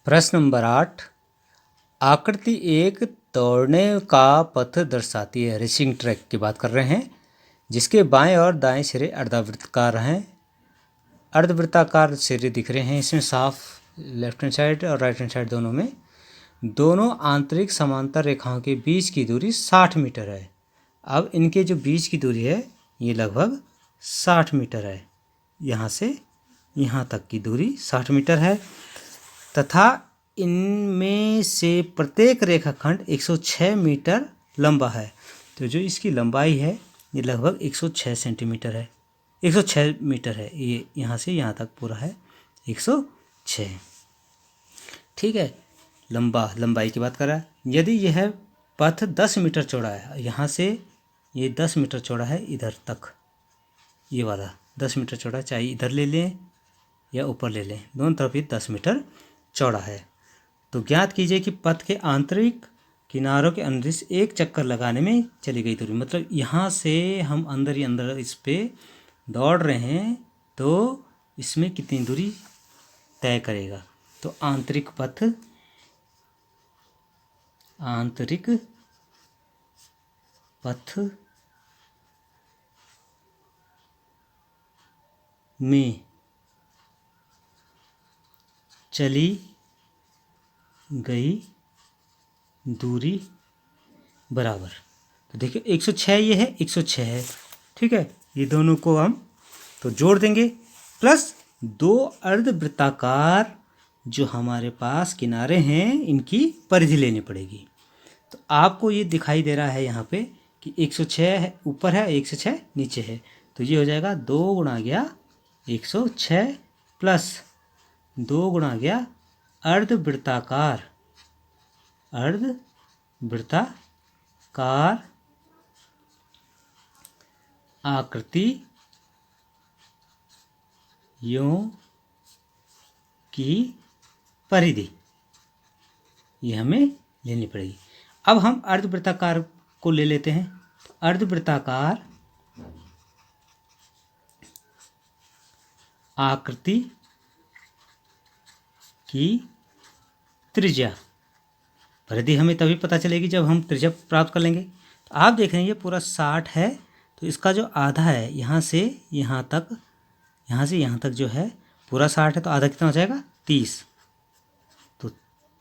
प्रश्न नंबर 8। आकृति एक दौड़ने का पथ दर्शाती है। रेसिंग ट्रैक की बात कर रहे हैं, जिसके बाएं और दाएं सिरे अर्धवृत्ताकार हैं। अर्धवृत्ताकार सिरे दिख रहे हैं इसमें साफ, लेफ्ट हैंड साइड और राइट हैंड साइड दोनों में। दोनों आंतरिक समांतर रेखाओं के बीच की दूरी 60 मीटर है। अब इनके जो बीच की दूरी है ये लगभग 60 मीटर है। यहाँ से यहाँ तक की दूरी 60 मीटर है तथा इनमें से प्रत्येक रेखाखंड 106 मीटर लंबा है। तो जो इसकी लंबाई है ये लगभग 106 सेंटीमीटर है, 106 मीटर है। ये यहाँ से यहाँ तक पूरा है 106। ठीक है, लंबाई की बात कर रहा है। यदि यह पथ 10 मीटर चौड़ा है, यहाँ से ये 10 मीटर चौड़ा है इधर तक, ये वाला 10 मीटर चौड़ा, चाहे इधर ले लें या ऊपर ले लें, दोनों तरफ ये 10 मीटर चौड़ा है। तो ज्ञात कीजिए कि पथ के आंतरिक किनारों के अंदर एक चक्कर लगाने में चली गई दूरी। मतलब यहाँ से हम अंदर ही अंदर इस पे दौड़ रहे हैं तो इसमें कितनी दूरी तय करेगा। तो आंतरिक पथ में चली गई दूरी बराबर, तो देखिए 106 ये है, 106 है। ठीक है, ये दोनों को हम तो जोड़ देंगे, प्लस दो अर्धवृत्ताकार जो हमारे पास किनारे हैं इनकी परिधि लेनी पड़ेगी। तो आपको ये दिखाई दे रहा है यहाँ पे कि 106 है ऊपर है, 106 नीचे है। तो ये हो जाएगा 2 गुणा गया 106 प्लस 2 गुणा गया अर्धवृत्ताकार आकृतियों की परिधि, ये हमें लेनी पड़ेगी। अब हम अर्धवृत्ताकार को ले लेते हैं। तो अर्धवृत्ताकार आकृति की त्रिज्या, परिधि हमें तभी पता चलेगी जब हम त्रिज्या प्राप्त कर लेंगे। तो आप देख रहे हैं ये पूरा 60 है, तो इसका जो आधा है यहाँ से यहाँ तक, यहाँ से यहाँ तक जो है पूरा 60 है, तो आधा कितना हो जाएगा 30। तो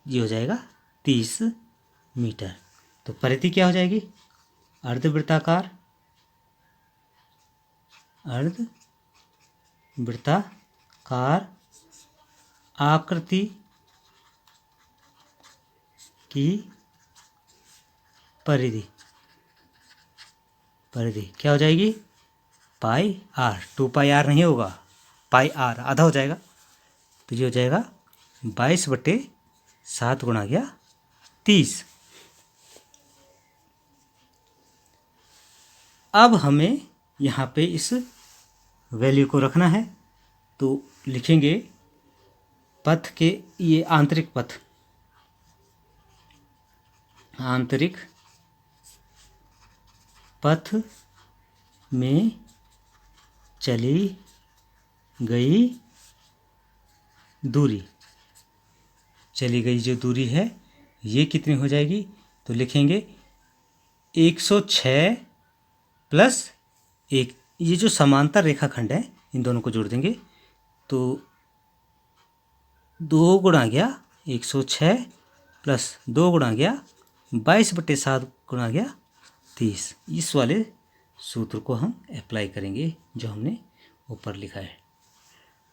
ये हो जाएगा 30 मीटर। तो परिधि क्या हो जाएगी, अर्धवृत्ताकार आकृति की परिधि क्या हो जाएगी, पाई आर। 2 पाई आर नहीं होगा, पाई आर आधा हो जाएगा। तो ये हो जाएगा 22/7 गुणा गया 30। अब हमें यहाँ पे इस वैल्यू को रखना है, तो लिखेंगे पथ के ये आंतरिक पथ में चली गई जो दूरी है ये कितनी हो जाएगी। तो लिखेंगे 106 प्लस 1, ये जो समांतर रेखाखंड है इन दोनों को जोड़ देंगे। तो 2 गुणा गया 106 प्लस 2 गुणा गया 22/7 गुणा गया 30। इस वाले सूत्र को हम अप्लाई करेंगे जो हमने ऊपर लिखा है।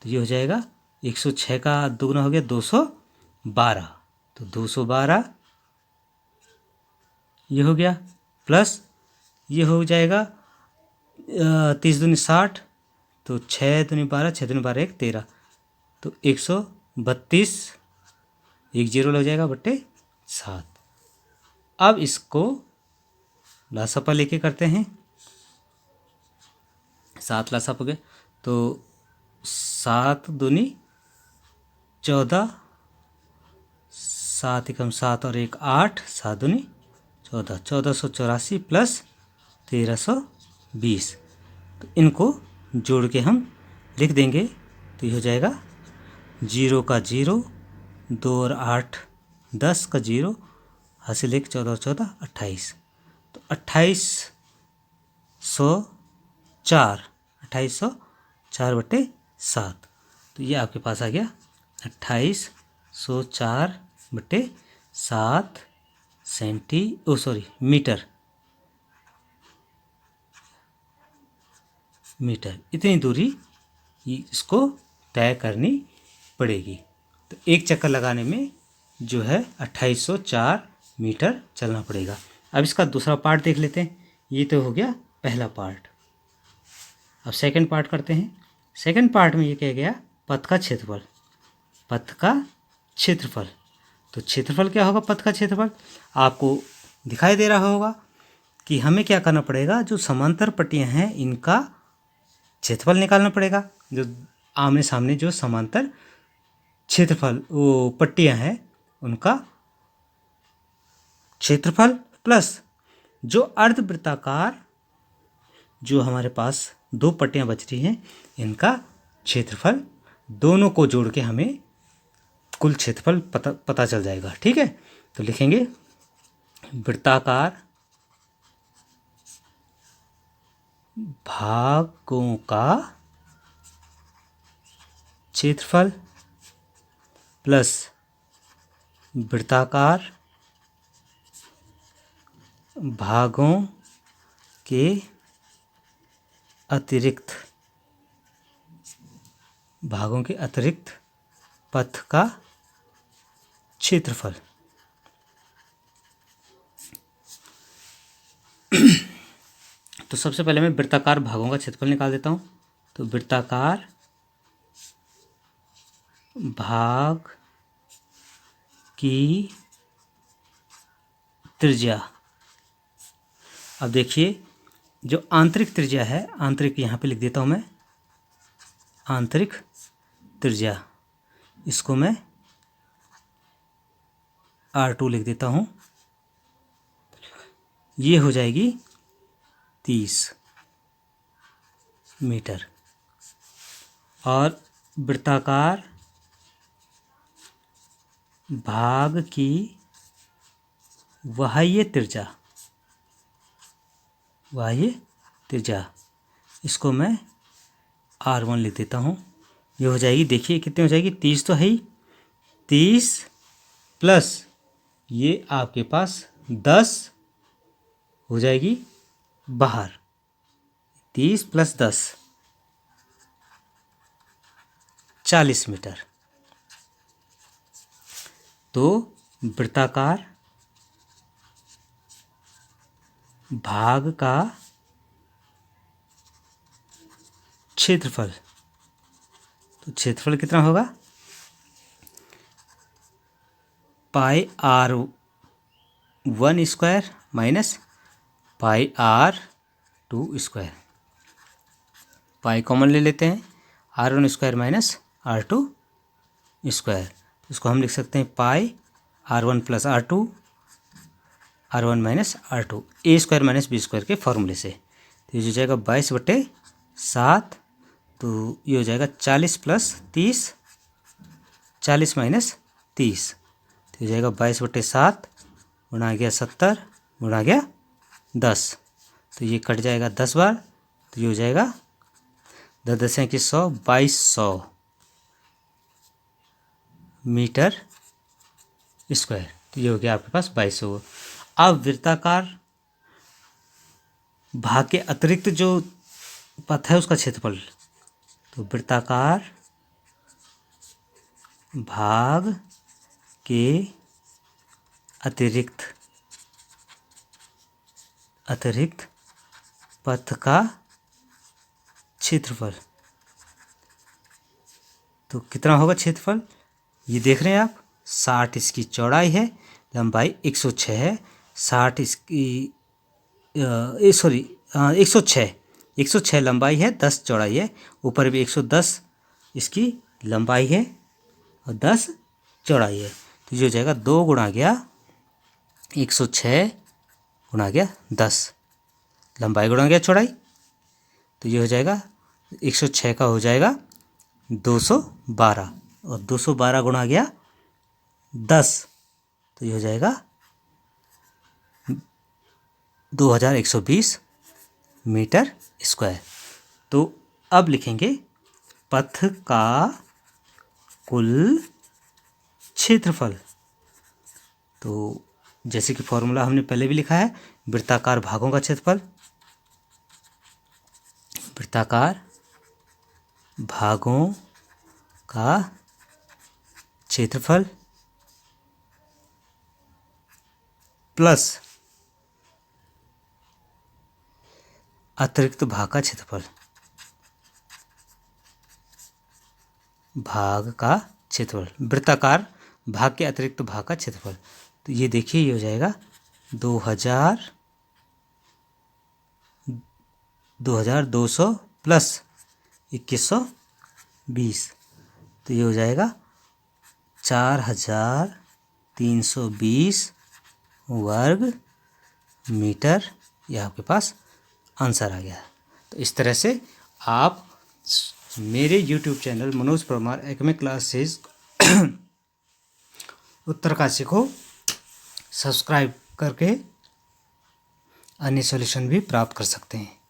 तो ये हो जाएगा 106 का दुगुना हो गया 212, तो 212 ये हो गया, प्लस ये हो जाएगा 30 दूनी 60, तो 6 दूनी 12, 6 दूनी 12 1 13, तो 132, 1 0 लग जाएगा बट्टे 7। अब इसको लासापा लेके करते हैं, 7 लासाप हो गए, तो 7 दूनी 14, 7 एकम 7 और 1 8, 7 दूनी 14, 1484 प्लस 1320। तो इनको जोड़ के हम लिख देंगे, तो ये हो जाएगा 0 का 0, 2 और 8 10 का 0, हासिल 1 14 और 14 28। तो 2804 तो ये आपके पास आ गया 2804/7 मीटर। इतनी दूरी इसको तय करनी पड़ेगी। तो एक चक्कर लगाने में जो है 2804 मीटर चलना पड़ेगा। अब इसका दूसरा पार्ट देख लेते हैं। ये तो हो गया पहला पार्ट। अब सेकंड पार्ट करते हैं। सेकंड पार्ट में ये कह गया पथ का क्षेत्रफल। पथ का क्षेत्रफल, तो क्षेत्रफल क्या होगा? पथ का क्षेत्रफल आपको दिखाई दे रहा होगा कि हमें क्या करना पड़ेगा, जो समांतर पट्टियां हैं इनका क्षेत्रफल निकालना पड़ेगा। जो आमने सामने जो समांतर क्षेत्रफल वो पट्टियां हैं उनका क्षेत्रफल प्लस जो अर्धवृत्ताकार जो हमारे पास दो पट्टियां बच रही हैं इनका क्षेत्रफल, दोनों को जोड़ के हमें कुल क्षेत्रफल पता चल जाएगा। ठीक है, तो लिखेंगे वृत्ताकार भागों का क्षेत्रफल प्लस वृत्ताकार भागों के अतिरिक्त पथ का क्षेत्रफल। तो सबसे पहले मैं वृत्ताकार भागों का क्षेत्रफल निकाल देता हूं। तो वृत्ताकार भाग की त्रिज्या, अब देखिए जो आंतरिक त्रिज्या है, आंतरिक यहाँ पे लिख देता हूँ मैं, आंतरिक त्रिज्या, इसको मैं R2 लिख देता हूँ। ये हो जाएगी 30 मीटर। और वृत्ताकार भाग की बाह्य त्रिज्या, इसको मैं R1 लिख देता हूँ। ये हो जाएगी, देखिए कितनी हो जाएगी, 30 तो है ही, 30 प्लस ये आपके पास 10 हो जाएगी बाहर, 30 प्लस 10 40 मीटर। तो वृत्ताकार भाग का क्षेत्रफल, तो क्षेत्रफल कितना होगा, πr1 square minus πr2 square. Pi common ले लेते हैं, R1 square minus R2 square. इसको हम लिख सकते हैं पाई R1 plus R2, R1 minus R2, ए स्क्वायर माइनस बी स्क्वायर के फॉर्मूले से। तो ये हो जाएगा 22/7, तो ये हो जाएगा 40 प्लस 30, 40 माइनस 30, तो हो जाएगा 22/7 गुणा गया 70 गुणा गया 10, तो ये कट जाएगा 10 बार, तो ये हो जाएगा 10 10 की 100, 2200 मीटर स्क्वायर। तो ये हो गया आपके पास 2200। अब वृत्ताकार भाग के अतिरिक्त जो पथ है उसका क्षेत्रफल, तो वृत्ताकार भाग के अतिरिक्त पथ का क्षेत्रफल, तो कितना होगा क्षेत्रफल, ये देख रहे हैं आप, 60 इसकी चौड़ाई है, लंबाई 106 है, 60 इसकी 106 लंबाई है, 10 चौड़ाई है, ऊपर भी 110 इसकी लंबाई है और 10 चौड़ाई है। तो ये हो जाएगा 2 गुणा गया 106 गुणा गया 10, लंबाई गुणा गया चौड़ाई, तो ये हो जाएगा 106 का हो जाएगा 212, और 212 गुणा गया 10, तो ये हो जाएगा 2120 मीटर स्क्वायर। तो अब लिखेंगे पथ का कुल क्षेत्रफल। तो जैसे कि फॉर्मूला हमने पहले भी लिखा है, वृत्ताकार भागों का क्षेत्रफल, वृत्ताकार भागों का क्षेत्रफल प्लस अतिरिक्त भाग का क्षेत्रफल, भाग का क्षेत्रफल, वृत्ताकार भाग के अतिरिक्त भाग का क्षेत्रफल। तो ये देखिए, ये हो जाएगा 2200 प्लस 2120, तो ये हो जाएगा 4320 वर्ग मीटर। ये आपके पास आंसर आ गया। तो इस तरह से आप मेरे YouTube channel Manoj Parmar academic classes Uttarkashi को सब्सक्राइब करके अन्य सॉल्यूशन भी प्राप्त कर सकते हैं।